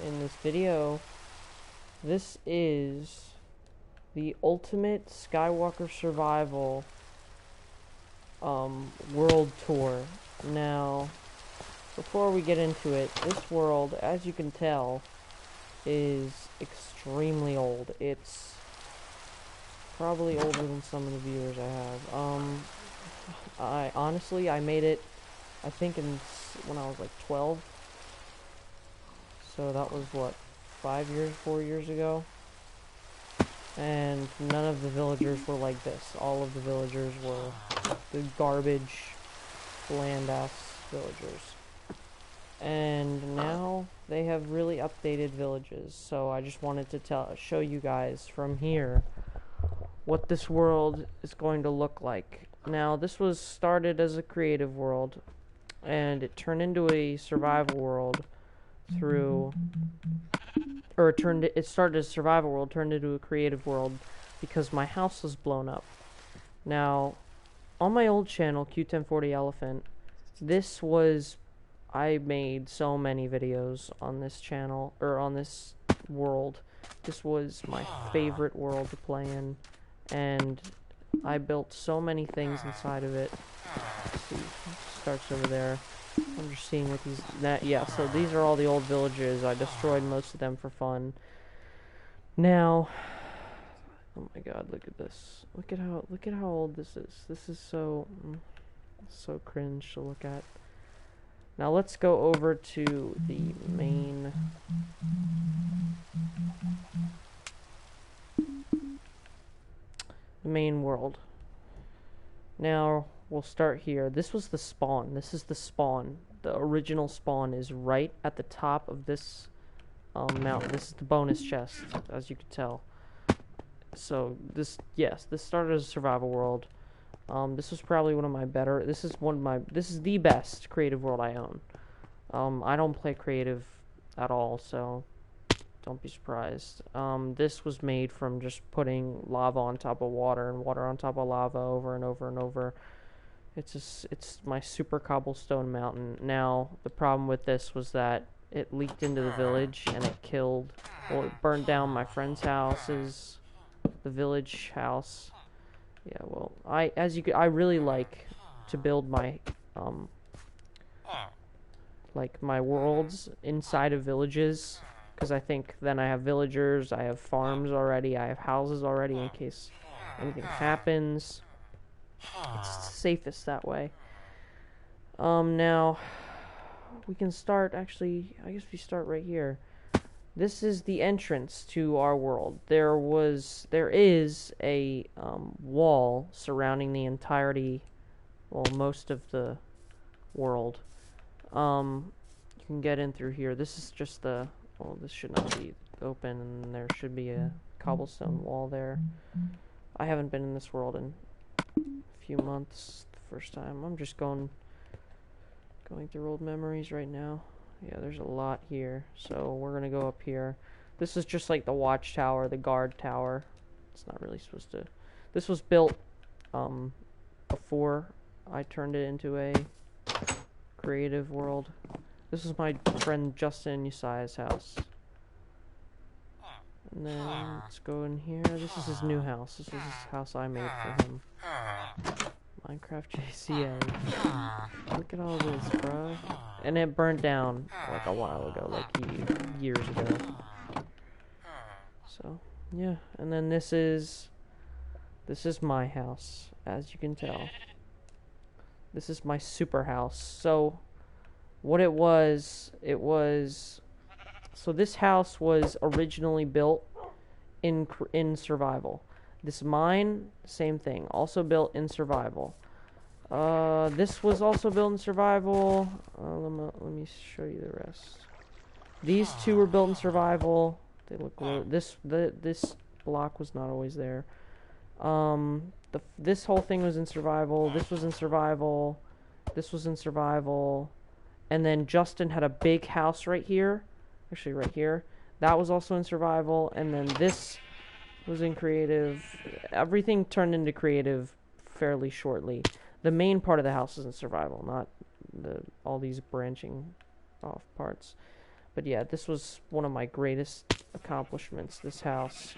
in this video. This is the ultimate Skywalker survival world tour. Now, before we get into it, this world, as you can tell, is extremely old. It's probably older than some of the viewers I have. I honestly, I made it, I think when I was like 12. So that was what, 4 years ago? And none of the villagers were like this. All of the villagers were the garbage, bland-ass villagers. And now they have really updated villages. So I just wanted to show you guys from here what this world is going to look like. Now, this was started as a creative world, and it turned into a survival world it started as a survival world, turned into a creative world because my house was blown up. Now, on my old channel, Q1040 Elephant, I made so many videos on this channel, or on this world. This was my favorite world to play in, and I built so many things inside of it. Let's see, it starts over there. I'm just seeing what so these are all the old villages. I destroyed most of them for fun. Now, oh my god, look at this. Look at how old this is. This is so cringe to look at. Now let's go over to the main world. Now, we'll start here. This was the spawn. This is the spawn. The original spawn is right at the top of this mountain. This is the bonus chest, as you can tell. So, this started as a survival world. This was probably one of my better... This is the best creative world I own. I don't play creative at all, so don't be surprised. This was made from just putting lava on top of water and water on top of lava over and over and over. It's my super cobblestone mountain. Now, the problem with this was that it leaked into the village and it burned down my friend's houses, the village house. Yeah, well, I really like to build my my worlds inside of villages, because I think then I have villagers, I have farms already, I have houses already in case anything happens. It's safest that way. Now, we can start, actually, I guess we start right here. This is the entrance to our world. There is a wall surrounding the entirety, well, most of the world. You can get in through here. This is just this should not be open, and there should be a cobblestone wall there. I haven't been in this world in a few months. The first time. I'm just going through old memories right now. Yeah, there's a lot here, so we're gonna go up here. This is just like the watchtower, the guard tower. It's not really supposed to... This was built before I turned it into a creative world. This is my friend Justin Usai's house. And then let's go in here. This is his new house. This is his house I made for him. Minecraft JCA. Look at all this, bro. And it burned down like a while ago, like years ago. So, yeah. And then this is my house, as you can tell. This is my super house. So, what it was, so this house was originally built in survival. This mine, same thing, also built in survival. This was also built in survival. Let me show you the rest. These two were built in survival. They look this block was not always there. This whole thing was in survival. This was in survival. This was in survival. And then Justin had a big house right here. Actually, right here. That was also in survival. And then this was in creative. Everything turned into creative fairly shortly. The main part of the house is in survival, not all these branching off parts. But yeah, this was one of my greatest accomplishments, this house.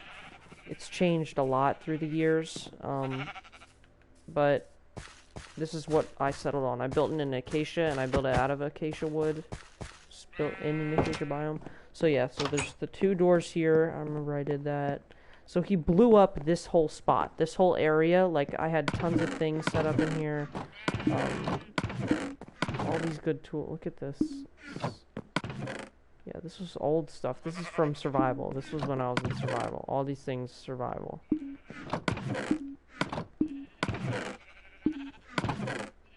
It's changed a lot through the years, but this is what I settled on. I built in an acacia, and I built it out of acacia wood. Just built in an acacia biome. So yeah, so there's the 2 doors here. I remember I did that. So he blew up this whole spot, this whole area. Like, I had tons of things set up in here. All these good tools. Look at this. Yeah, this was old stuff. This is from survival. This was when I was in survival. All these things, survival.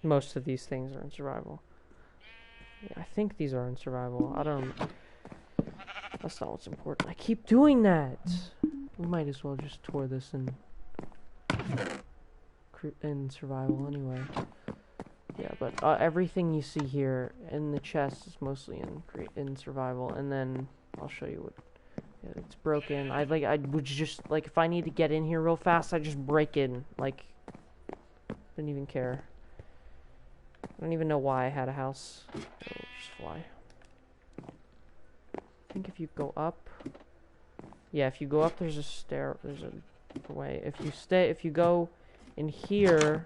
Most of these things are in survival. Yeah, I think these are in survival. I don't... That's not what's important. I keep doing that! We might as well just tour this in survival anyway. Yeah, but everything you see here in the chest is mostly in survival, and then I'll show you what. Yeah, it's broken. I would just like if I need to get in here real fast, I just break in. Like, didn't even care. I don't even know why I had a house. It'll just fly. I think if you go up, yeah, if you go up, there's a stair. There's a way. If you go in here.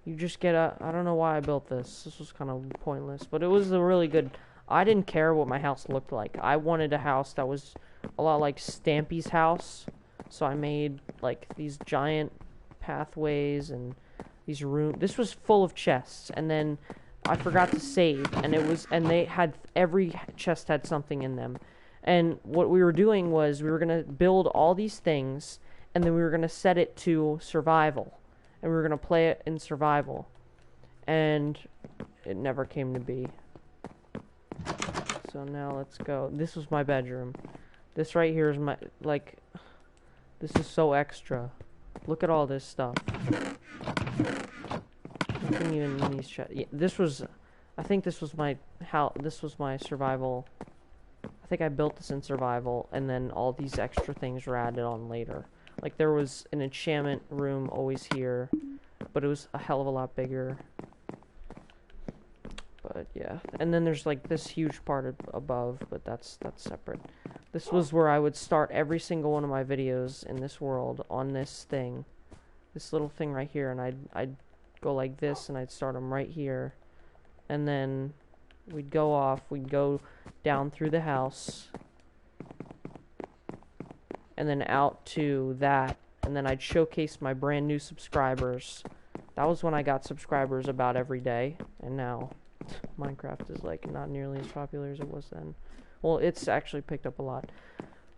You just get a... I don't know why I built this. This was kind of pointless. But it was a really good... I didn't care what my house looked like. I wanted a house that was a lot like Stampy's house. So I made, like, these giant pathways and these rooms. This was full of chests. And then I forgot to save. And it was... And they had... Every chest had something in them. And what we were doing was we were going to build all these things. And then we were going to set it to survival. And we were going to play it in survival. And it never came to be. So now let's go. This was my bedroom. This right here is my, like, this is so extra. Look at all this stuff. Nothing even in these chests. Yeah, this was, I think this was my, this was my survival. I think I built this in survival, and then all these extra things were added on later. Like, there was an enchantment room always here, but it was a hell of a lot bigger. But, yeah. And then there's, like, this huge part above, but that's separate. This was where I would start every single one of my videos in this world on this thing. This little thing right here, and I'd go like this, and I'd start them right here. And then we'd go off, we'd go down through the house, and then out to that, and then I'd showcase my brand new subscribers. That was when I got subscribers about every day, and now Minecraft is like not nearly as popular as it was then. Well, it's actually picked up a lot,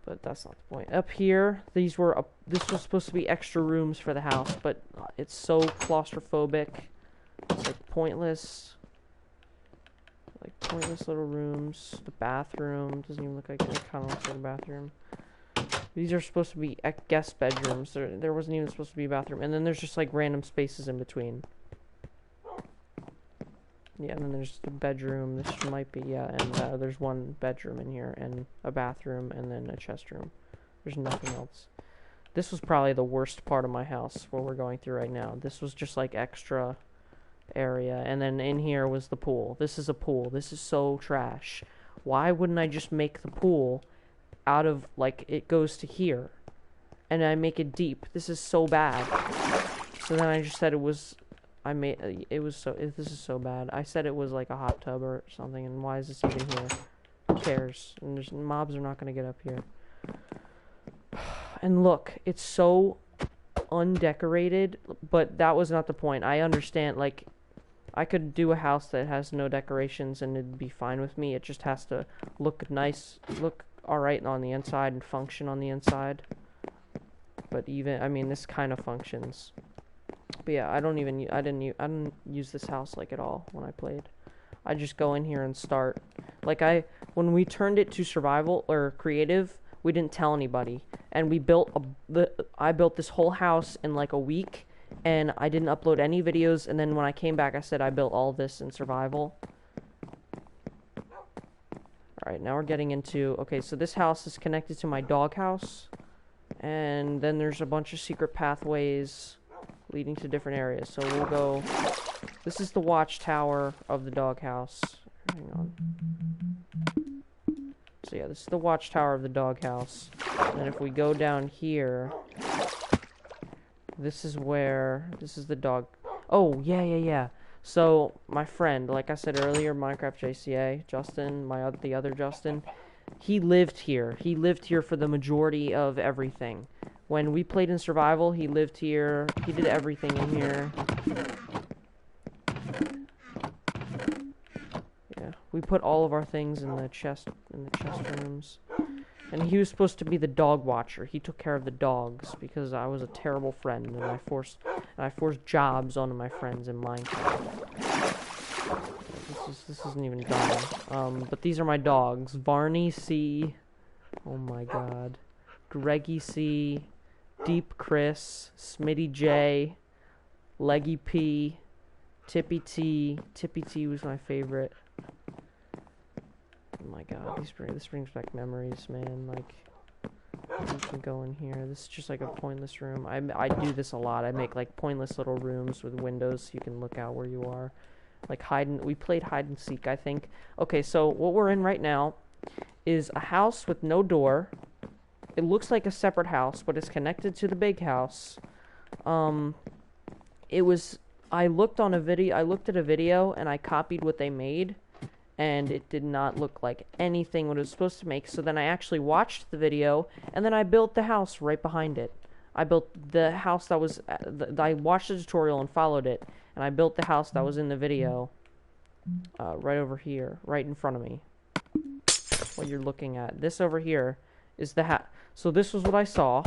but that's not the point. Up here, this was supposed to be extra rooms for the house, but it's so claustrophobic. It's like pointless. Like pointless little rooms. The bathroom doesn't even look like it. It kind of looks like a bathroom. These are supposed to be guest bedrooms. There wasn't even supposed to be a bathroom. And then there's just like random spaces in between. Yeah, and then there's the bedroom. This might be, yeah, and there's one bedroom in here, and a bathroom, and then a chest room. There's nothing else. This was probably the worst part of my house, what we're going through right now. This was just like extra area, and then in here was the pool. This is a pool. This is so trash. Why wouldn't I just make the pool out of, like, it goes to here, and I make it deep? This is so bad. So then I just said it was... this is so bad. I said it was like a hot tub or something, and why is this even here? Who cares? And mobs are not going to get up here. And look, it's so undecorated, but that was not the point. I understand, like, I could do a house that has no decorations and it'd be fine with me. It just has to look nice, look alright on the inside and function on the inside. But even, I mean, this kind of functions. But yeah, I didn't use this house like at all when I played. I just go in here and start. Like when we turned it to survival or creative, we didn't tell anybody, and we built I built this whole house in like a week, and I didn't upload any videos. And then when I came back, I said I built all this in survival. All right, now we're getting into, okay, so this house is connected to my dog house, and then there's a bunch of secret pathways leading to different areas. So we'll go, this is the watchtower of the doghouse Hang on. So yeah, this is the watchtower of the doghouse. And if we go down here, this is the dog. Oh, yeah. So, my friend, like I said earlier, Minecraft JCA, Justin, the other Justin, he lived here. He lived here for the majority of everything. When we played in survival, he lived here. He did everything in here. Yeah, we put all of our things in the chest rooms. And he was supposed to be the dog watcher. He took care of the dogs because I was a terrible friend and I forced jobs onto my friends in Minecraft. This isn't even done. But these are my dogs. Varney C. Oh my god. Greggy C. Deep Chris. Smitty J. Leggy P. Tippy T. Tippy T was my favorite. Oh my god, this brings back memories, man. Like, you can go in here. This is just like a pointless room. I do this a lot. I make like pointless little rooms with windows so you can look out where you are. Like we played hide and seek, I think. Okay, so what we're in right now is a house with no door. It looks like a separate house, but it's connected to the big house. I looked at a video and I copied what they made. And it did not look like anything what it was supposed to make. So then I actually watched the video, and then I built the house right behind it. I built the house that was... I watched the tutorial and followed it, and I built the house that was in the video right over here, right in front of me. What you're looking at. This over here is the house. So this was what I saw.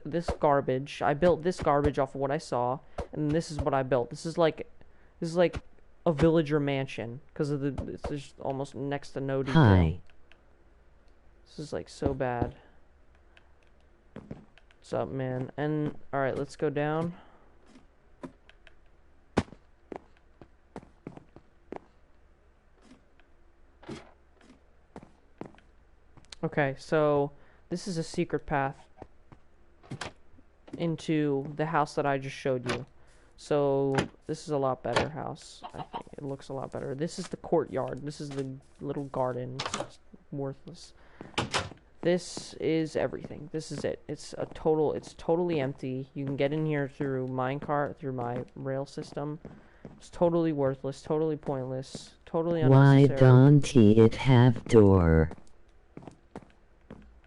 This garbage. I built this garbage off of what I saw, and this is what I built. This is like a villager mansion because of it's just almost next to no detail. Hi. This is like so bad. What's up, man? And all right, let's go down. Okay, so this is a secret path into the house that I just showed you. So, this is a lot better house. I think it looks a lot better. This is the courtyard. This is the little garden. It's worthless. This is everything. This is it. It's totally empty. You can get in here through minecart, through my rail system. It's totally worthless, totally pointless, totally unnecessary. Why don't it have door?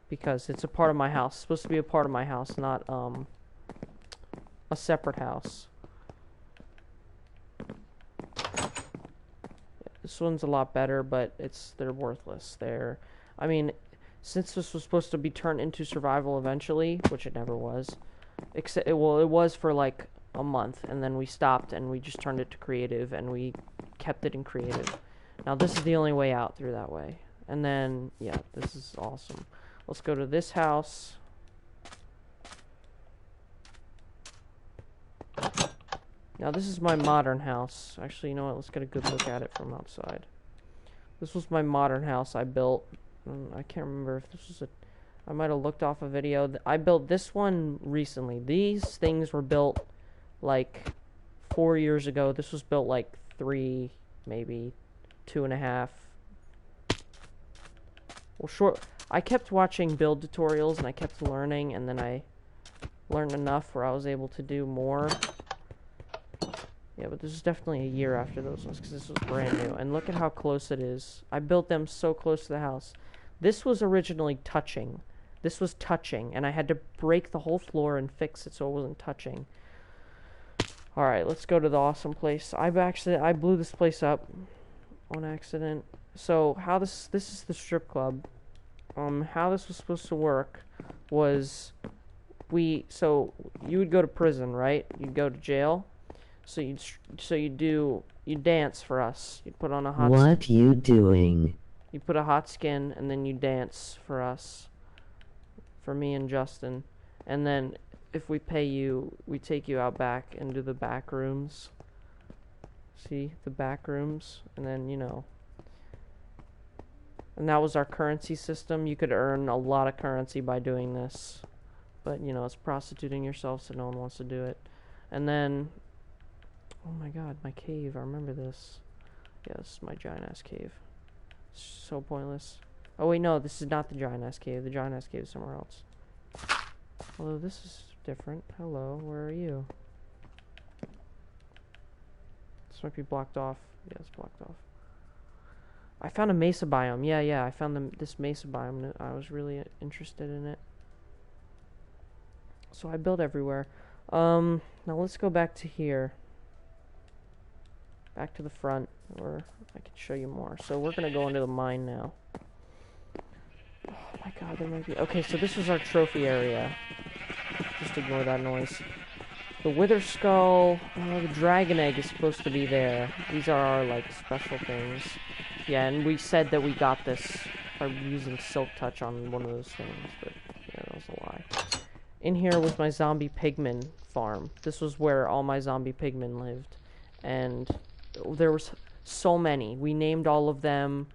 Because it's a part of my house. It's supposed to be a part of my house, not, a separate house. This one's a lot better, but they're worthless. I mean, since this was supposed to be turned into survival eventually, which it never was, it was for like a month, and then we stopped and we just turned it to creative, and we kept it in creative. Now this is the only way out through that way. And then, yeah, this is awesome. Let's go to this house. Now this is my modern house. Actually, you know what? Let's get a good look at it from outside. This was my modern house I built. I can't remember if this was I might have looked off a video. I built this one recently. These things were built like 4 years ago. This was built like 3, maybe 2.5. Well, I kept watching build tutorials and I kept learning, and then I learned enough where I was able to do more. Yeah, but this is definitely a year after those ones because this was brand new. And look at how close it is. I built them so close to the house. This was originally touching. This was touching, and I had to break the whole floor and fix it so it wasn't touching. Alright, let's go to the awesome place. I blew this place up on accident. So, how this is the strip club. How this was supposed to work was so you would go to prison, right? You'd go to jail. So you dance for us. You'd put on a hot What you doing? You put a hot skin and then you dance for us. For me and Justin. And then if we pay you, we take you out back into the back rooms. See? The back rooms. And then, you know. And that was our currency system. You could earn a lot of currency by doing this. But, you know, it's prostituting yourself, so no one wants to do it. And then, oh my god, my cave, I remember this. Yeah, this is my giant-ass cave. So pointless. Oh wait, no, this is not the giant-ass cave. The giant-ass cave is somewhere else. Although this is different. Hello, where are you? This might be blocked off. Yeah, it's blocked off. I found a mesa biome. Yeah, I found this mesa biome. I was really interested in it. So I built everywhere. Now let's go back to here. Back to the front, where I can show you more. So we're gonna go into the mine now. Oh my god, there might be... Okay, so this was our trophy area. Just ignore that noise. The wither skull, the dragon egg is supposed to be there. These are our, like, special things. Yeah, and we said that we got this by using silk touch on one of those things, but yeah, that was a lie. In here was my zombie pigman farm. This was where all my zombie pigmen lived. And there was so many. We named all of them.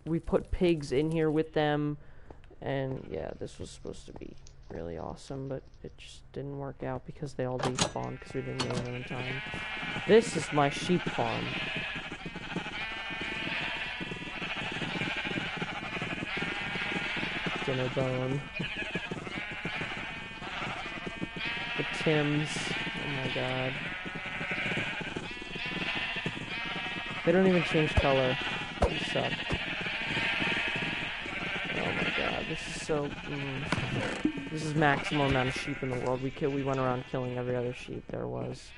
We put pigs in here with them. And yeah, this was supposed to be really awesome, but it just didn't work out because they all despawned because we didn't name them in time. This is my sheep farm. Dinner bone. The Tims. Oh my god. They don't even change color. They suck. Oh my god, this is so... This is maximum amount of sheep in the world. We went around killing every other sheep there was.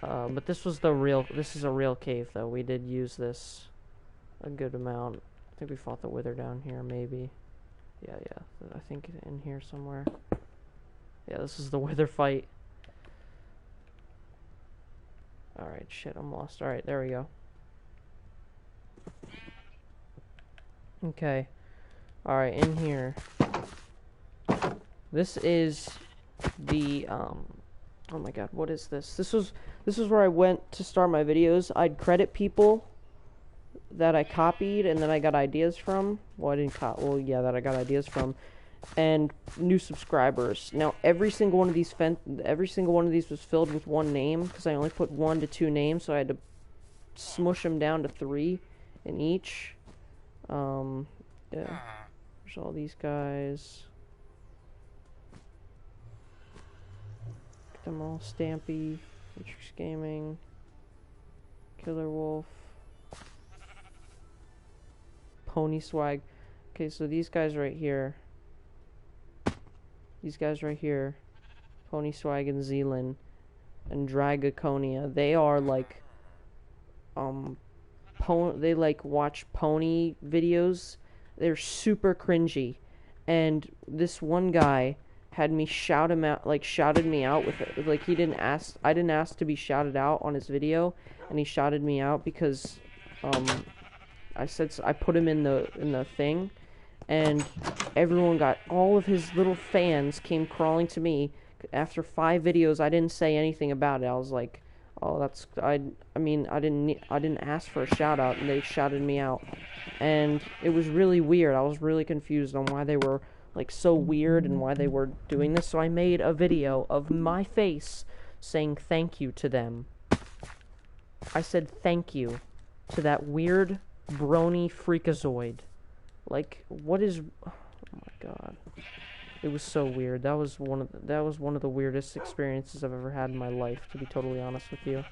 But this was the real... This is a real cave, though. We did use this a good amount. I think we fought the wither down here, maybe. Yeah. I think in here somewhere. Yeah, this is the wither fight. Alright, shit, I'm lost. Alright, there we go. Okay. Alright, in here. This is the, oh my god, what is this? This was where I went to start my videos. I'd credit people that I copied and then I got ideas from. Well, I didn't that I got ideas from. And new subscribers. Now, every single one of these was filled with one name because I only put 1 to 2 names, so I had to smush them down to 3 in each. Yeah. There's all these guys. Get them all. Stampy, Matrix Gaming, Killer Wolf, Pony Swag. Okay, so these guys right here. Pony Swag and Zealand and Dragaconia, they are like they like watch pony videos. They're super cringy, and this one guy had me shouted me out with it. Like I didn't ask to be shouted out on his video, and he shouted me out because I put him in the thing. And all of his little fans came crawling to me. After 5 videos, I didn't say anything about it. I was like, oh, I didn't ask for a shout out, and they shouted me out. And it was really weird. I was really confused on why they were like so weird and why they were doing this. So I made a video of my face saying thank you to them. I said thank you to that weird brony freakazoid. Like, what is... Oh my god. It was so weird. That was one of the weirdest experiences I've ever had in my life, to be totally honest with you.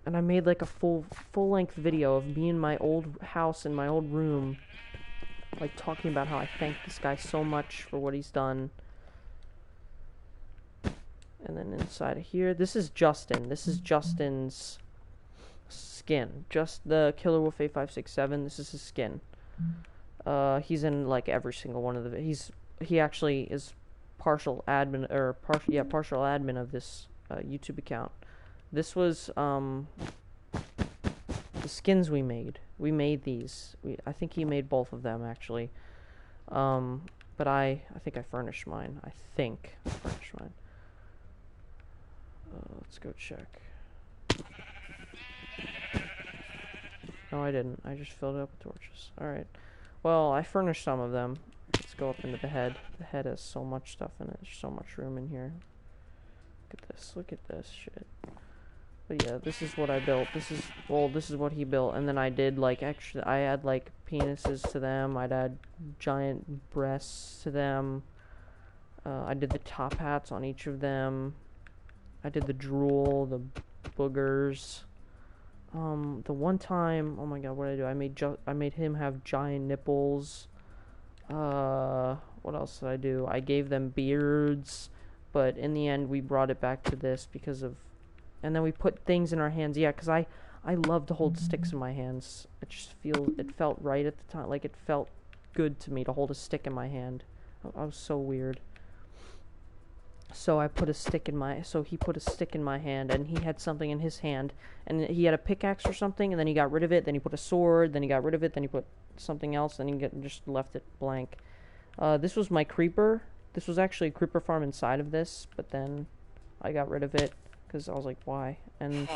And I made like a full-length video of me in my old house, in my old room, like talking about how I thank this guy so much for what he's done. And then inside of here, this is Justin. This is Justin's skin. Just the Killer Wolf 8567. This is his skin. He's in like every single one of the. He actually is partial admin of this YouTube account. This was the skins we made. We made these. I think he made both of them actually. But I think I furnished mine. Let's go check. No, I didn't. I just filled it up with torches. Alright. Well, I furnished some of them. Let's go up into the head. The head has so much stuff in it. There's so much room in here. Look at this. Look at this shit. But yeah, this is what I built. This is what he built. And then I did, like, extra, I add, like, penises to them. I'd add giant breasts to them. I did the top hats on each of them. I did the drool, the boogers. The one time, oh my god, what did I do? I made him have giant nipples. What else did I do? I gave them beards, but in the end we brought it back to this because of, and then we put things in our hands. Yeah, because I love to hold sticks in my hands. It felt right at the time. Like, it felt good to me to hold a stick in my hand. I was so weird. So he put a stick in my hand, and he had something in his hand, and he had a pickaxe or something, and then he got rid of it, then he put a sword, then he got rid of it, then he put something else, then he just left it blank. This was my creeper. This was actually a creeper farm inside of this, but then I got rid of it, because I was like, why? And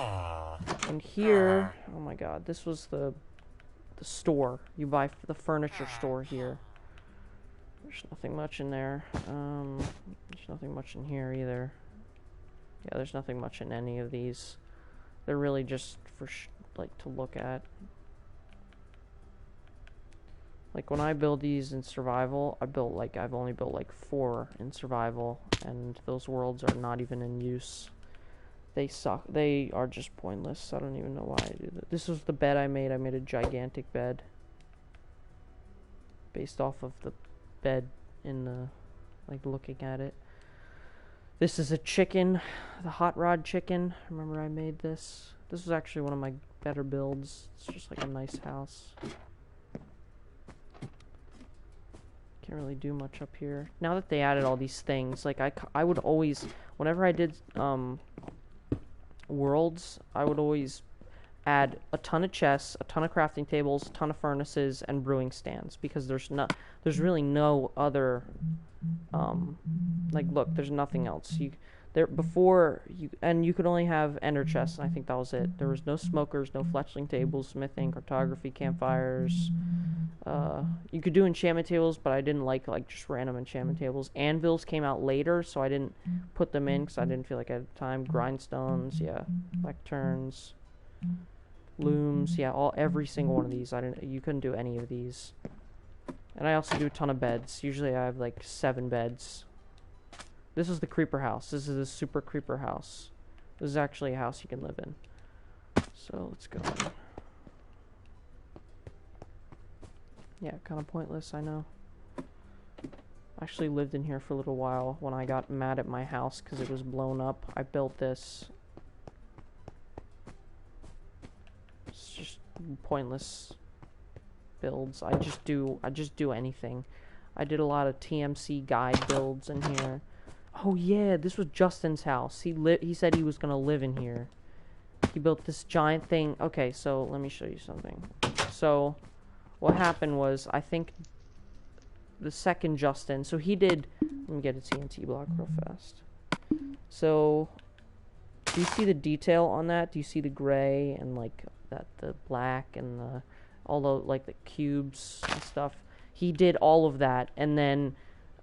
here, oh my god, this was the store. You buy the furniture store here. There's nothing much in there. There's nothing much in here either. Yeah, there's nothing much in any of these. They're really just for like to look at. Like, when I build these in survival, I've only built like 4 in survival, and those worlds are not even in use. They suck. They are just pointless. I don't even know why I do that. This was the bed I made. I made a gigantic bed based off of the bed in the, like, looking at it. This is a chicken, the hot rod chicken. Remember I made this? This was actually one of my better builds. It's just like a nice house. Can't really do much up here. Now that they added all these things, like, I would always, whenever I did worlds, I would always add a ton of chests, a ton of crafting tables, a ton of furnaces, and brewing stands, because there's really no other, like, look, there's nothing else. You could only have ender chests, and I think that was it. There was no smokers, no fletchling tables, smithing, cartography, campfires. You could do enchantment tables, but I didn't like just random enchantment tables. Anvils came out later, so I didn't put them in because I didn't feel like I had time. Grindstones, yeah, lecterns, looms, yeah, every single one of these. You couldn't do any of these. And I also do a ton of beds. Usually I have like 7 beds. This is the creeper house. This is a super creeper house. This is actually a house you can live in. So let's go. Yeah, kind of pointless, I know. I actually lived in here for a little while when I got mad at my house because it was blown up. I built this. It's just pointless builds. I just do anything. I did a lot of TMC guide builds in here. Oh yeah, this was Justin's house. He said he was gonna live in here. He built this giant thing. Okay, so let me show you something. So what happened was, I think the second Justin, so he did, let me get a TNT block real fast. So do you see the detail on that? Do you see the gray and like the black and all the like the cubes and stuff? He did all of that, and then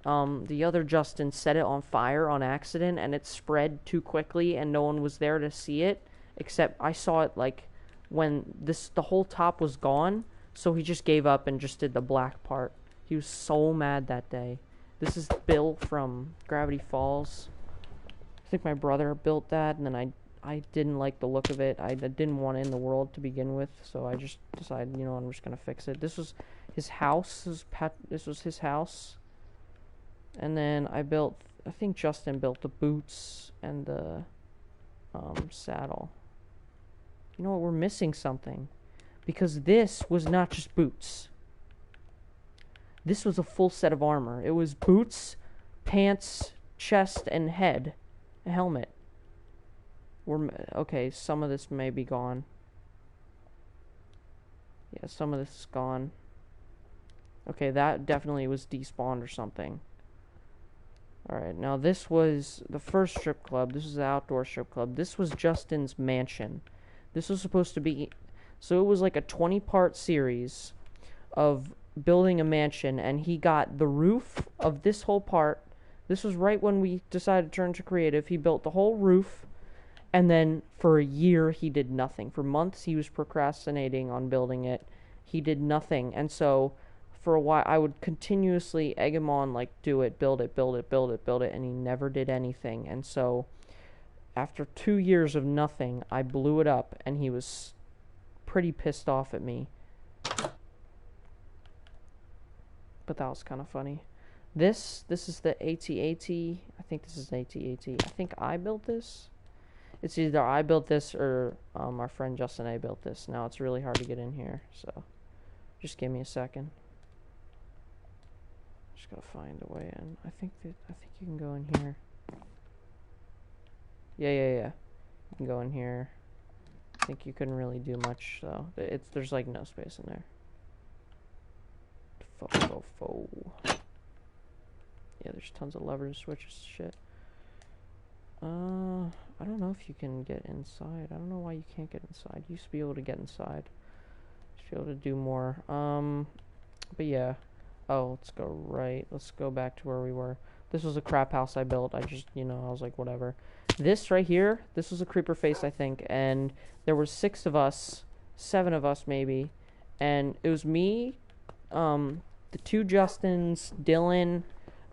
the other Justin set it on fire on accident, and it spread too quickly, and no one was there to see it, except I saw it like when the whole top was gone, so he just gave up and just did the black part. He was so mad that day. This is Bill from Gravity Falls. I think my brother built that, and then I didn't like the look of it. I didn't want it in the world to begin with, so I just decided, you know, I'm just gonna fix it. This was his house. This was his house. And then I think Justin built the boots and the saddle. You know what? We're missing something, because this was not just boots. This was a full set of armor. It was boots, pants, chest, and head, a helmet. Okay, some of this may be gone. Yeah, some of this is gone. Okay, that definitely was despawned or something. Alright, now this was the first strip club. This is the outdoor strip club. This was Justin's mansion. This was supposed to be... So it was like a 20-part series of building a mansion, and he got the roof of this whole part. This was right when we decided to turn to creative. He built the whole roof, And then for a year, he did nothing. For months, he was procrastinating on building it. He did nothing. And so for a while, I would continuously egg him on, like, do it, build it, build it, build it, build it. And he never did anything. And so after 2 years of nothing, I blew it up. And he was pretty pissed off at me. But that was kind of funny. This is the AT-AT. I think this is AT-AT. I think I built this. It's either I built this or our friend Justin A built this. Now it's really hard to get in here, so just give me a second. Just gotta find a way in. I think you can go in here. Yeah. You can go in here. I think you couldn't really do much, so there's like no space in there. Yeah, there's tons of levers, switches, shit. I don't know if you can get inside. I don't know why you can't get inside. You used to be able to get inside. You used to be able to do more. But yeah. Oh, let's go right. Let's go back to where we were. This was a crap house I built. I just, I was like, whatever. This right here, this was a creeper face, I think. And there were 6 of us, 7 of us maybe. And it was me, the 2 Justins, Dylan,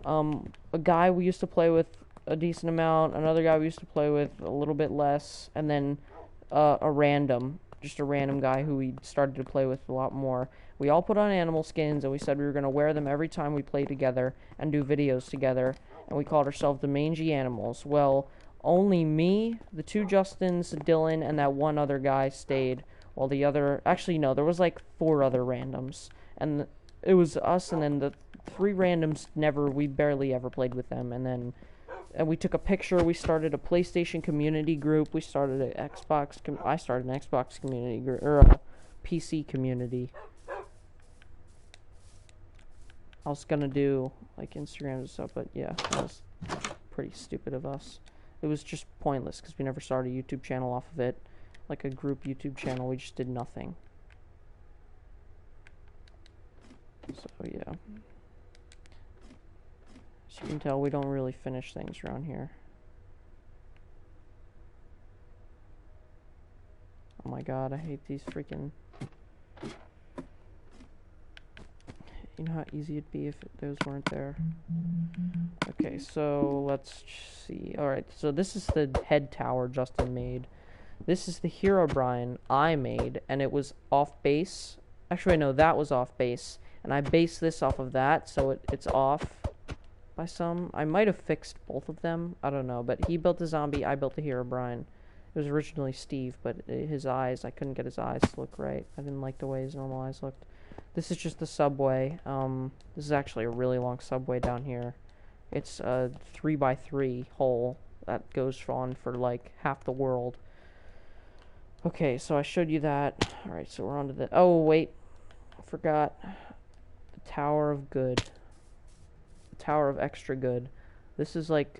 a guy we used to play with a decent amount, another guy we used to play with a little bit less, and then just a random guy who we started to play with a lot more. We all put on animal skins, and we said we were going to wear them every time we played together and do videos together, and we called ourselves the Mangy Animals. Well, only me, the 2 Justins, Dylan, and that one other guy stayed, while the other... Actually, no, there was like 4 other randoms, and it was us, and then the 3 randoms we barely ever played with them, and we took a picture. We started a PlayStation community group. We started an Xbox. I started an Xbox community group, or a PC community. I was gonna do like Instagram and stuff, but yeah, that was pretty stupid of us. It was just pointless because we never started a YouTube channel off of it, like a group YouTube channel. We just did nothing. So yeah. As you can tell, we don't really finish things around here. Oh my god, I hate these freaking... You know how easy it'd be if those weren't there. Okay, so let's see. Alright, so this is the head tower Justin made. This is the Herobrine I made, and it was off base. Actually, no, that was off base. And I based this off of that, so it's off by some. I might have fixed both of them. I don't know. But he built the zombie. I built the Herobrine. It was originally Steve, but his eyes, I couldn't get his eyes to look right. I didn't like the way his normal eyes looked. This is just the subway. This is actually a really long subway down here. It's a 3x3 hole that goes on for like half the world. Okay, so I showed you that. Alright, so we're on to the... Oh, wait. I forgot. The Tower of Good. The Tower of Extra Good. This is like...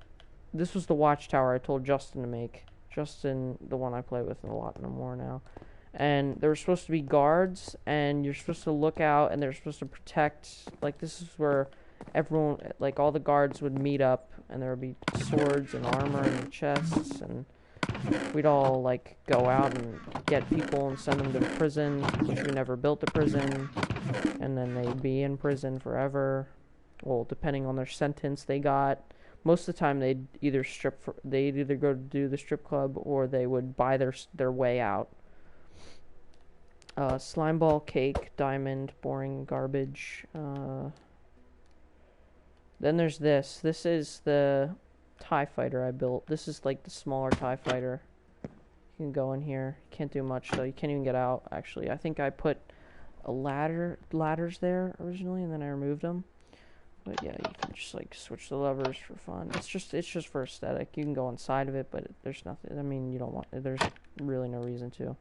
This was the watchtower I told Justin to make. Justin, the one I play with a lot no more now. And there were supposed to be guards, and you're supposed to look out, and they're supposed to protect. Like, this is where everyone, like, all the guards would meet up, and there would be swords and armor and chests, and we'd all, like, go out and get people and send them to prison, which we never built a prison, and then they'd be in prison forever. Well, depending on their sentence they got. Most of the time, they'd either go to do the strip club, or they would buy their way out. Slime ball, cake, diamond, boring, garbage. Then there's this. This is the TIE fighter I built. This is like the smaller TIE fighter. You can go in here. Can't do much though. You can't even get out. Actually, I think I put ladders there originally, and then I removed them. But yeah, you can just like switch the levers for fun. It's just for aesthetic. You can go inside of it, but there's nothing. I mean, you don't want. There's really no reason to.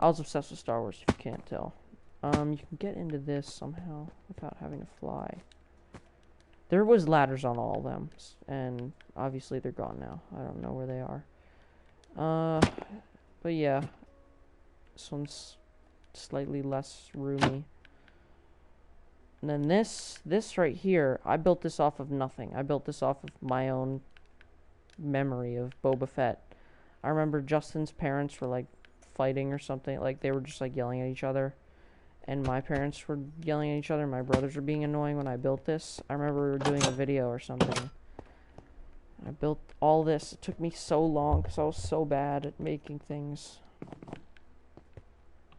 I was obsessed with Star Wars, if you can't tell. You can get into this somehow without having to fly. There was ladders on all of them, and obviously they're gone now. I don't know where they are. But yeah, this one's slightly less roomy. And then this right here, I built this off of nothing. I built this off of my own memory of Boba Fett. I remember Justin's parents were like fighting or something. Like they were just like yelling at each other. And my parents were yelling at each other. My brothers were being annoying when I built this. I remember we were doing a video or something. I built all this. It took me so long because I was so bad at making things.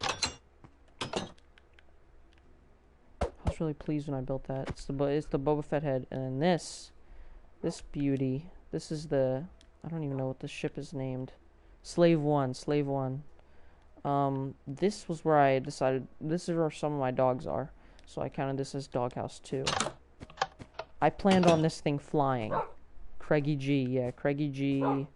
I was really pleased when I built that. It's the Boba Fett head. And then this beauty. This is the... I don't even know what the ship is named. Slave 1. This was where I decided, this is where some of my dogs are. So I counted this as Doghouse 2. I planned on this thing flying. Craigie G,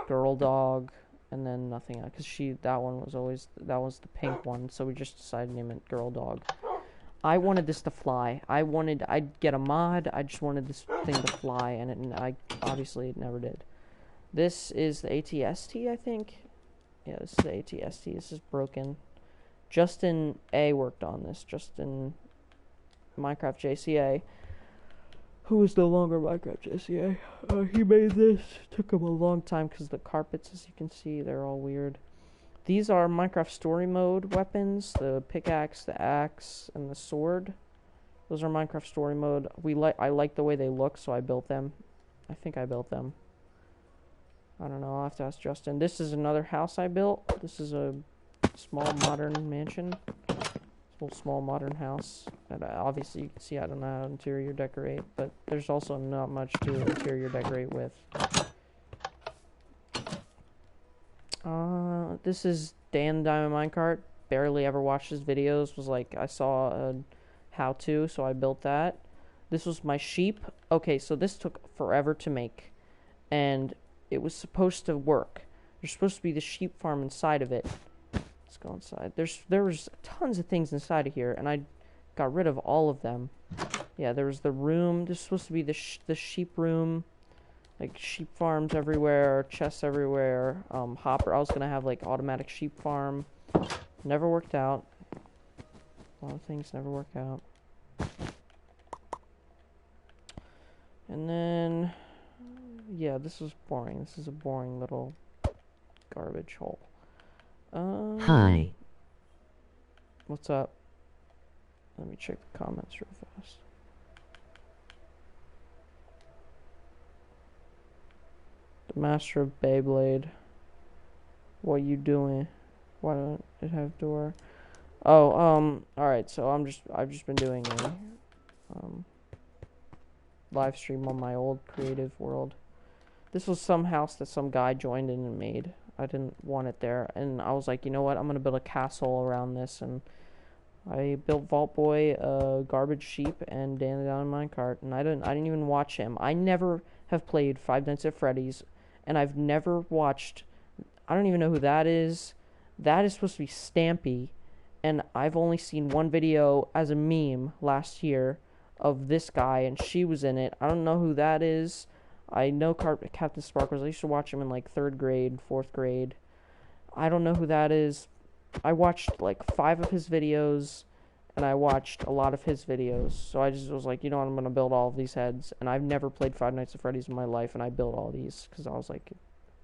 girl dog, and then nothing else. Because that was the pink one, so we just decided to name it Girl Dog. I wanted this to fly. I'd get a mod, I just wanted this thing to fly, and obviously it never did. This is the ATST, I think. Yeah, this is the ATST. This is broken. Justin A worked on this. Justin Minecraft JCA, who is no longer Minecraft JCA. He made this. Took him a long time because the carpets, as you can see, they're all weird. These are Minecraft Story Mode weapons. The pickaxe, the axe, and the sword. Those are Minecraft Story Mode. I like the way they look, so I built them. I think I built them. I don't know, I'll have to ask Justin. This is another house I built. This is a small modern mansion. It's a little small modern house. And obviously you can see I don't know how to interior decorate, but there's also not much to interior decorate with. This is Dan Diamond Minecart. Barely ever watched his videos. Was like, I saw a how-to, so I built that. This was my sheep. Okay, so this took forever to make. And it was supposed to work. There's supposed to be the sheep farm inside of it. Let's go inside. There was tons of things inside of here, and I got rid of all of them. Yeah, there was the room. This is supposed to be the sheep room. Like sheep farms everywhere, chests everywhere. Hopper. I was gonna have like automatic sheep farm. Never worked out. A lot of things never work out. And then, yeah, this was boring. This is a boring little garbage hole. Hi. What's up? Let me check the comments real fast. The Master of Beyblade. What you doing? Why don't it have door? Oh, alright, so I've just been doing a live stream on my old creative world. This was some house that some guy joined in and made. I didn't want it there, and I was like, you know what? I'm gonna build a castle around this, and I built Vault Boy, Garbage Sheep, and Dan Down Minecart, and I didn't even watch him. I never have played Five Nights at Freddy's, and I've never watched. I don't even know who that is. That is supposed to be Stampy, and I've only seen one video as a meme last year of this guy, and she was in it. I don't know who that is. I know Captain Sparkles. I used to watch him in like 3rd grade, 4th grade. I don't know who that is. I watched like 5 of his videos, and I watched a lot of his videos. So I just was like, you know what, I'm going to build all of these heads. And I've never played Five Nights at Freddy's in my life, and I built all these because I was like,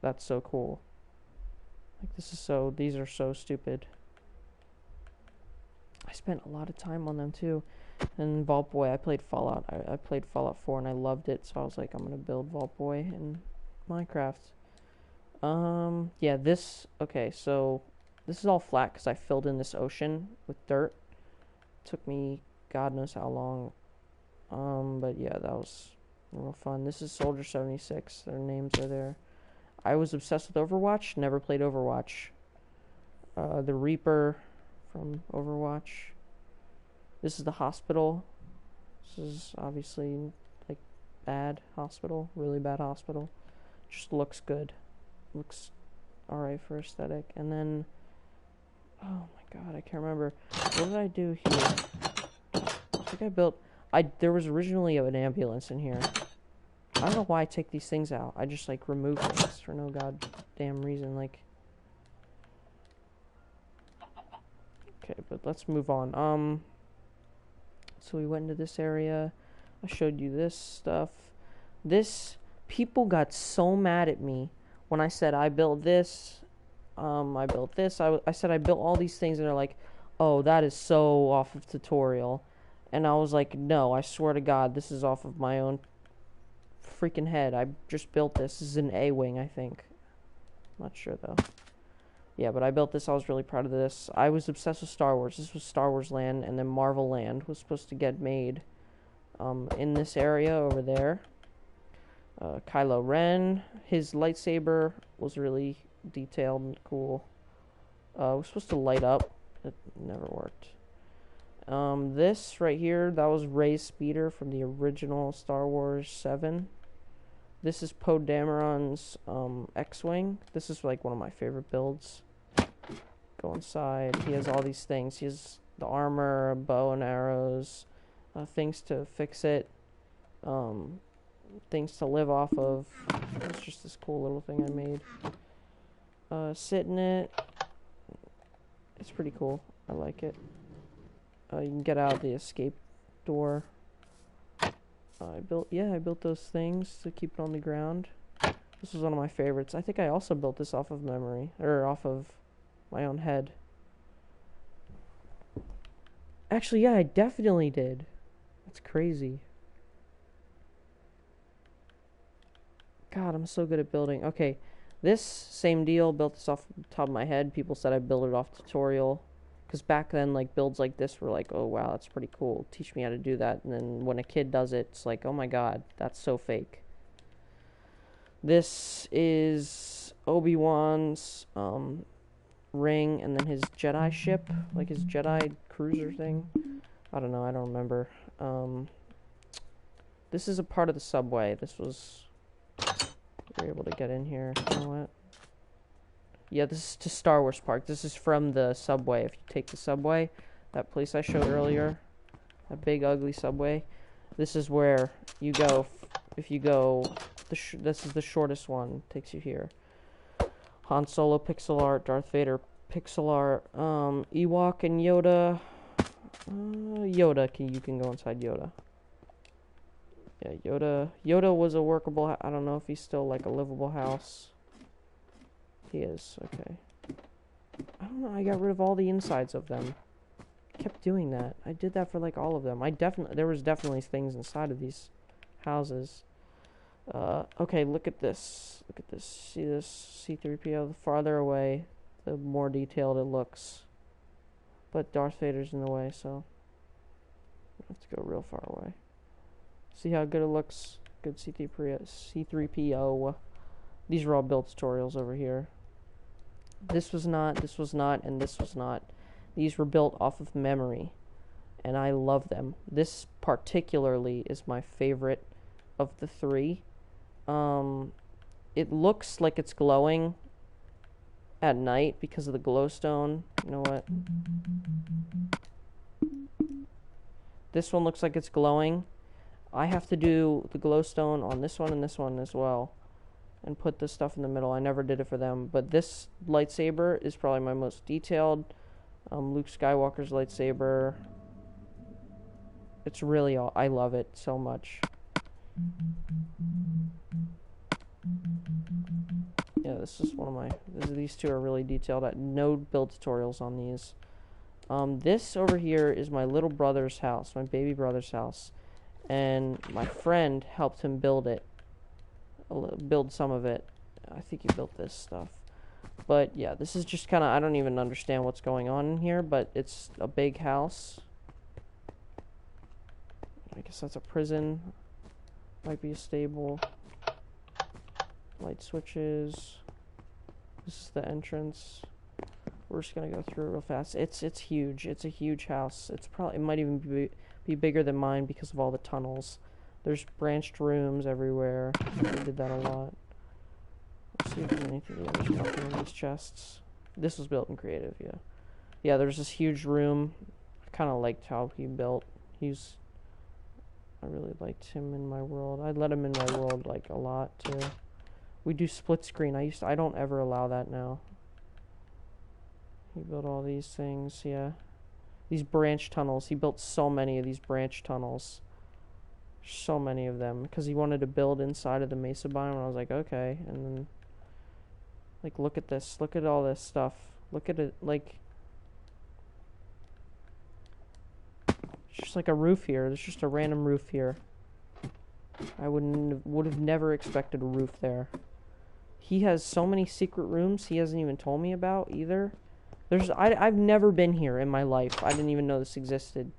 that's so cool. Like, these are so stupid. I spent a lot of time on them too. And Vault Boy, I played Fallout. I played Fallout 4 and I loved it, so I was like, I'm gonna build Vault Boy in Minecraft. Yeah, okay, so this is all flat because I filled in this ocean with dirt. Took me God knows how long. But yeah, that was real fun. This is Soldier 76. Their names are there. I was obsessed with Overwatch. Never played Overwatch. The Reaper from Overwatch. This is the hospital. This is obviously like bad hospital, really bad hospital. Just looks good. Looks alright for aesthetic. And then, oh my god, I can't remember. What did I do here? I think I built, there was originally an ambulance in here. I don't know why I take these things out. I just like remove things for no goddamn reason. Like, okay, but let's move on. So we went into this area. I showed you this stuff. People got so mad at me when I said I built this, I built this, I said I built all these things, and they're like, oh, that is so off of tutorial. And I was like, no, I swear to God, this is off of my own freaking head. I just built this. This is an A-wing, I think. Not sure, though. Yeah, but I built this. I was really proud of this. I was obsessed with Star Wars. This was Star Wars Land, and then Marvel Land was supposed to get made in this area over there. Kylo Ren, his lightsaber was really detailed and cool. It was supposed to light up. It never worked. This right here, that was Rey's speeder from the original Star Wars 7. This is Poe Dameron's X-Wing. This is like one of my favorite builds. Go inside. He has all these things. He has the armor, bow and arrows, things to fix it, things to live off of. It's just this cool little thing I made. Sit in it. It's pretty cool. I like it. You can get out the escape door. I built those things to keep it on the ground. This was one of my favorites. I think I also built this off of memory, or off of my own head. Actually, yeah, I definitely did. That's crazy. God, I'm so good at building. Okay, this same deal, built this off the top of my head. People said I built it off tutorial. Because back then, like, builds like this were like, oh, wow, that's pretty cool. Teach me how to do that. And then when a kid does it, it's like, oh, my God, that's so fake. This is Obi-Wan's ring and then his Jedi ship, like his Jedi cruiser thing. I don't know. I don't remember. This is a part of the subway. This was... we were able to get in here. You know what? Yeah, this is to Star Wars Park. This is from the subway. If you take the subway, that place I showed earlier, that big ugly subway, this is where you go. If you go, this is the shortest one. Takes you here. Han Solo pixel art, Darth Vader pixel art, Ewok and Yoda. You can go inside Yoda. Yeah, Yoda. Yoda was a workable. I don't know if he's still like a livable house. He is, okay. I don't know, I got rid of all the insides of them. Kept doing that. I did that for like all of them. There was definitely things inside of these houses. Okay, look at this. Look at this. See this C-3PO? The farther away, the more detailed it looks. But Darth Vader's in the way, so I have to go real far away. See how good it looks? Good C-3PO. These are all build tutorials over here. This was not, and this was not. These were built off of memory, and I love them. This particularly is my favorite of the three. It looks like it's glowing at night because of the glowstone. You know what? This one looks like it's glowing. I have to do the glowstone on this one and this one as well, and put this stuff in the middle. I never did it for them, but this lightsaber is probably my most detailed. Luke Skywalker's lightsaber. It's really I love it so much. Yeah, this is one of my... These two are really detailed. No build tutorials on these. This over here is my little brother's house, my baby brother's house. And my friend helped him build it. Build some of it. I think he built this stuff. But yeah, this is just kind of... I don't even understand what's going on in here, but it's a big house. I guess that's a prison. Might be a stable. Light switches. This is the entrance. We're just gonna go through it real fast. It's huge. It's a huge house. It might even be bigger than mine because of all the tunnels. There's branched rooms everywhere. I did that a lot. Let's see if there's anything else in these chests. This was built in creative, yeah. Yeah, there's this huge room. I kind of liked how he built. I really liked him in my world. I let him in my world like a lot too. We do split screen. I don't ever allow that now. He built all these things, yeah. These branch tunnels. He built so many of these branch tunnels. So many of them. Because he wanted to build inside of the Mesa biome. And I was like, okay. And then Like, look at this. Look at all this stuff. Look at it, like... It's just like a roof here. There's just a random roof here. I would have never expected a roof there. He has so many secret rooms he hasn't even told me about either. I've never been here in my life. I didn't even know this existed.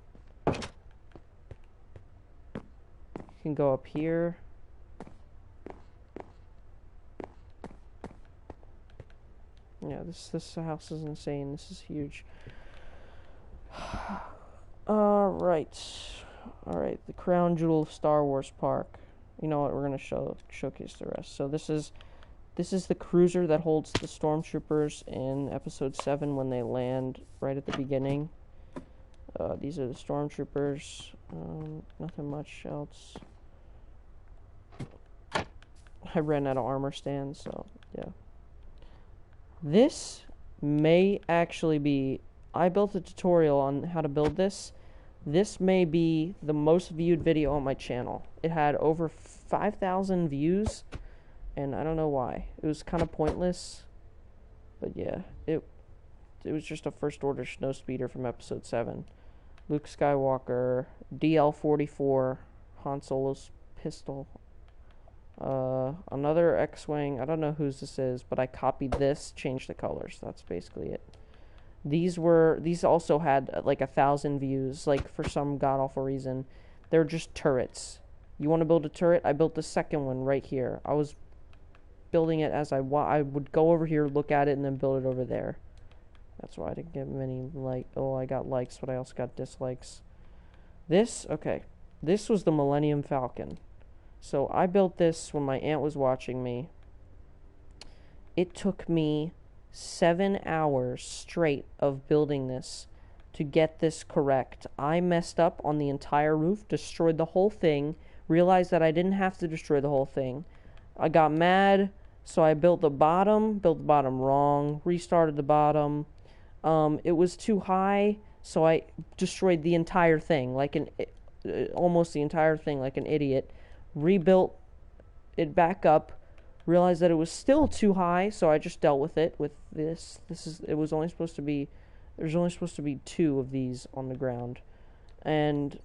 You can go up here. Yeah, this house is insane. This is huge. Alright, the crown jewel of Star Wars Park. You know what, we're gonna showcase the rest. So this is the cruiser that holds the stormtroopers in episode 7 when they land right at the beginning. These are the stormtroopers. Nothing much else. I ran out of armor stands, so yeah. This may actually be... I built a tutorial on how to build this. This may be the most viewed video on my channel. It had over 5,000 views, and I don't know why. It was kind of pointless, but yeah, it was just a first order snow speeder from episode 7. Luke Skywalker, DL-44, Han Solo's pistol. Another X-Wing. I don't know whose this is, but I copied this, changed the colors. That's basically it. These also had like 1,000 views, like for some god-awful reason. They're just turrets. You want to build a turret? I built the second one right here. I was building it as I would go over here, look at it, and then build it over there. That's why I didn't get many I got likes, but I also got dislikes. This was the Millennium Falcon. So I built this when my aunt was watching me. It took me 7 hours straight of building this to get this correct. I messed up on the entire roof, destroyed the whole thing, realized that I didn't have to destroy the whole thing. I got mad, so I built the bottom wrong, restarted the bottom. It was too high, so I destroyed the entire thing, almost the entire thing like an idiot. Rebuilt it back up, realized that it was still too high, so I just dealt with it with this. There's only supposed to be 2 of these on the ground. And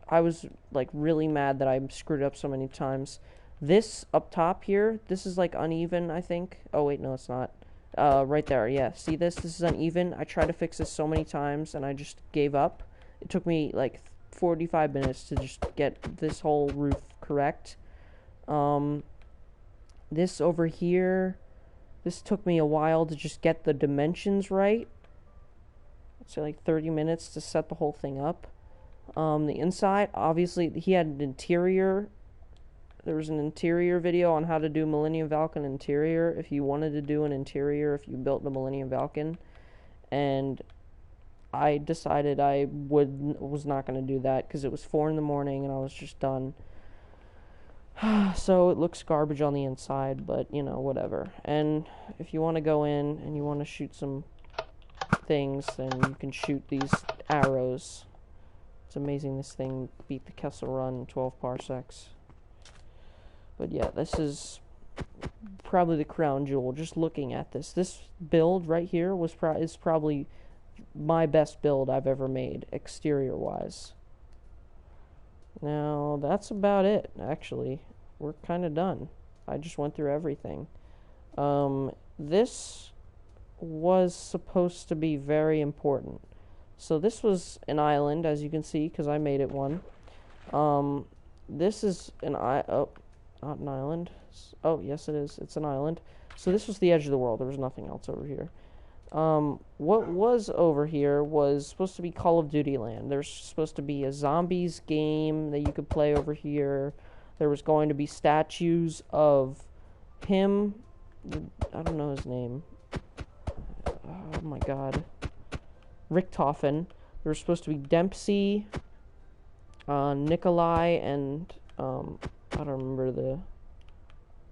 I was like really mad that I screwed up so many times. This up top here, this is like uneven, I think. Oh wait, no, it's not. Right there, yeah. See this? This is uneven. I tried to fix this so many times and I just gave up. It took me like 45 minutes to just get this whole roof correct. This over here, this took me a while to just get the dimensions right. So like 30 minutes to set the whole thing up. The inside, obviously, he had an interior. There was an interior video on how to do Millennium Falcon interior. If you wanted to do an interior, if you built the Millennium Falcon, and I decided I was not going to do that because it was 4 in the morning and I was just done. So it looks garbage on the inside, but you know, whatever. And if you want to go in and you want to shoot some things, then you can shoot these arrows. It's amazing this thing beat the Kessel Run in 12 parsecs. But yeah, this is probably the crown jewel. Just looking at this build right here is probably my best build I've ever made, exterior-wise. Now, that's about it, actually. We're kind of done. I just went through everything. This was supposed to be very important. So this was an island, as you can see, because I made it one. This is not an island. Oh, yes, it is. It's an island. So this was the edge of the world. There was nothing else over here. What was over here was supposed to be Call of Duty land. There's supposed to be a zombies game that you could play over here. There was going to be statues of him. I don't know his name. Oh my god. Richtofen. There was supposed to be Dempsey, Nikolai, and I don't remember the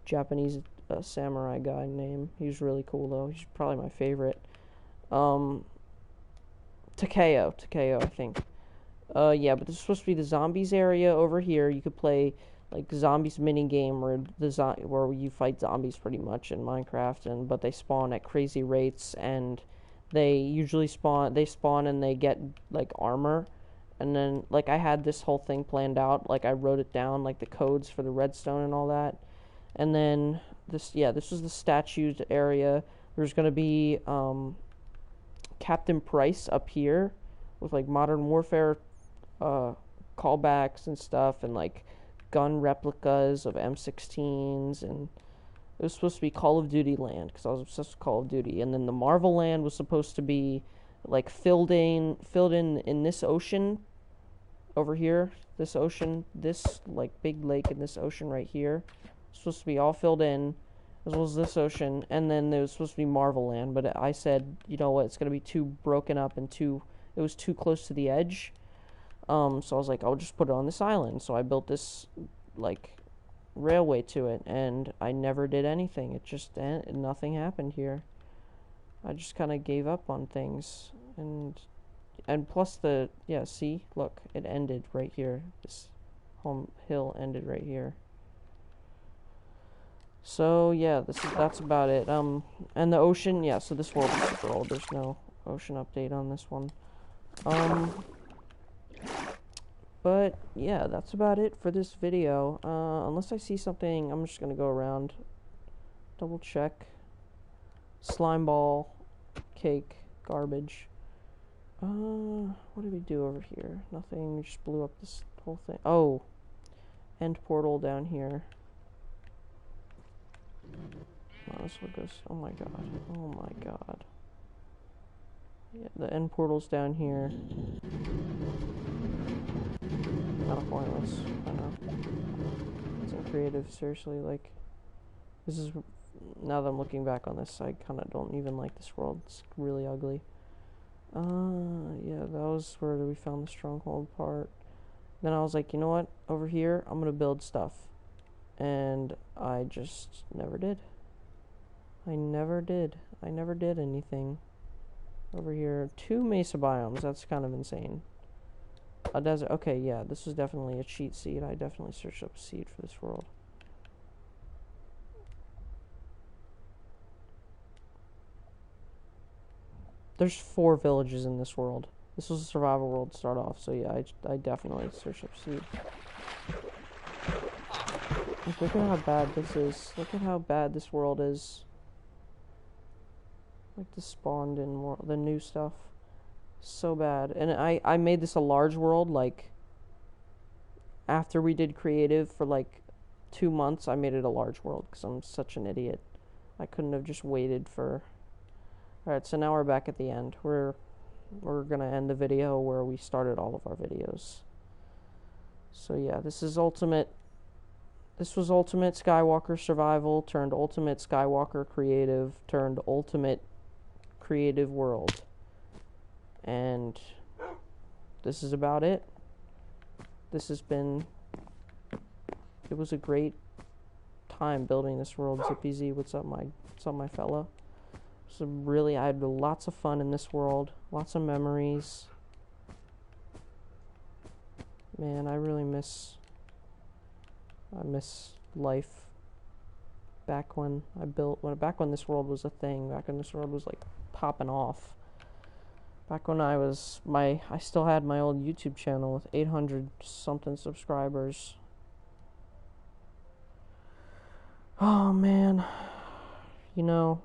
Japanese samurai guy name. He was really cool though. He's probably my favorite. Takeo, I think. Yeah, but this is supposed to be the zombies area over here. You could play like zombies mini game where where you fight zombies pretty much in Minecraft, but they spawn at crazy rates, and they usually spawn and they get like armor. And then like I had this whole thing planned out, like I wrote it down, like the codes for the redstone and all that. And then this was the statues area. There's gonna be Captain Price up here with like Modern Warfare callbacks and stuff, and like gun replicas of M16s, and it was supposed to be Call of Duty land because I was obsessed with Call of Duty. And then the Marvel land was supposed to be like filled in this ocean over here, this ocean, this like big lake in this ocean right here. It's supposed to be all filled in, as well as this ocean. And then there was supposed to be Marvel land, but I said, you know what, it's gonna be too broken up and it was too close to the edge. So I was like, I'll just put it on this island. So I built this like railway to it, and I never did anything. It just nothing happened here. I just kind of gave up on things, and plus see, look, it ended right here. This home hill ended right here. So yeah, that's about it. And the ocean, yeah. So this world is super old. There's no ocean update on this one. But yeah, that's about it for this video. Unless I see something, I'm just gonna go around, double check. Slime ball, cake, garbage. What did we do over here? Nothing. We just blew up this whole thing. Oh, end portal down here. Oh, this one goes. Oh my god. Oh my god. Yeah, the end portal's down here. Kind of pointless. I know. It's uncreative. Seriously, like, this is. Now that I'm looking back on this, I kind of don't even like this world. It's really ugly. Yeah, that was where we found the stronghold part. Then I was like, you know what? Over here, I'm gonna build stuff. And I just never did. I never did anything. Over here, 2 mesa biomes. That's kind of insane. A desert. Okay, yeah, this is definitely a cheat seed. I definitely searched up a seed for this world. There's 4 villages in this world. This was a survival world to start off, so yeah, I definitely searched up seed. Look at how bad this is. Look at how bad this world is. Like the spawned in world, the new stuff. So bad. And I made this a large world, like, after we did creative for like 2 months, I made it a large world because I'm such an idiot. I couldn't have just waited for... Alright, so now we're back at the end. We're gonna end the video where we started all of our videos. So yeah, this was Ultimate Skywalker Survival turned Ultimate Skywalker Creative turned Ultimate Creative World. And this is about it. This has been... It was a great time building this world. Zippy Z, what's up, my fella? So really, I had lots of fun in this world. Lots of memories. Man, I really miss life back when back when this world was a thing. Back when this world was like popping off. Back when I still had my old YouTube channel with 800 something subscribers. Oh man, you know,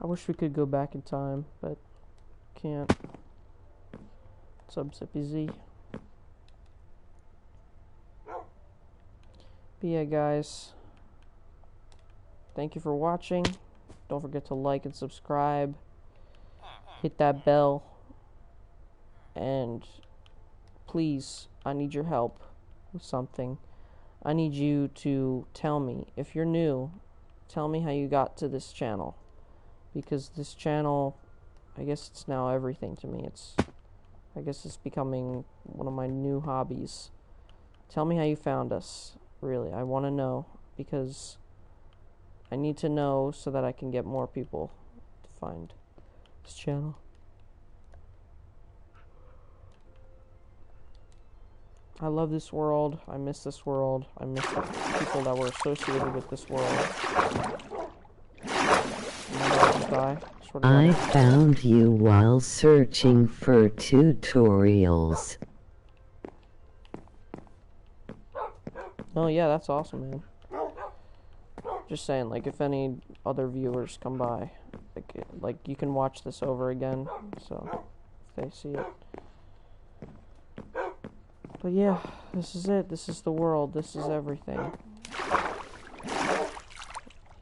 I wish we could go back in time, but can't. What's up, Zippy Z? But yeah, guys, thank you for watching. Don't forget to like and subscribe. Hit that bell. And please, I need your help with something. I need you to tell me, if you're new, tell me how you got to this channel. Because this channel, I guess it's now everything to me. I guess it's becoming one of my new hobbies. Tell me how you found us. Really, I want to know, because I need to know so that I can get more people to find this channel. I love this world. I miss this world. I miss the people that were associated with this world. Die. I found you while searching for tutorials. Oh yeah, that's awesome, man. Just saying, like, if any other viewers come by, like you can watch this over again, so if they see it. But yeah, this is it. This is the world. This is everything.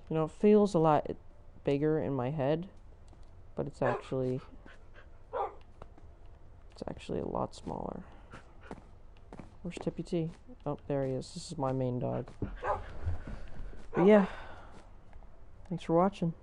You know, it feels a lot bigger in my head, but it's actually a lot smaller. Where's Tippy T? Oh, there he is. This is my main dog. But yeah, thanks for watching.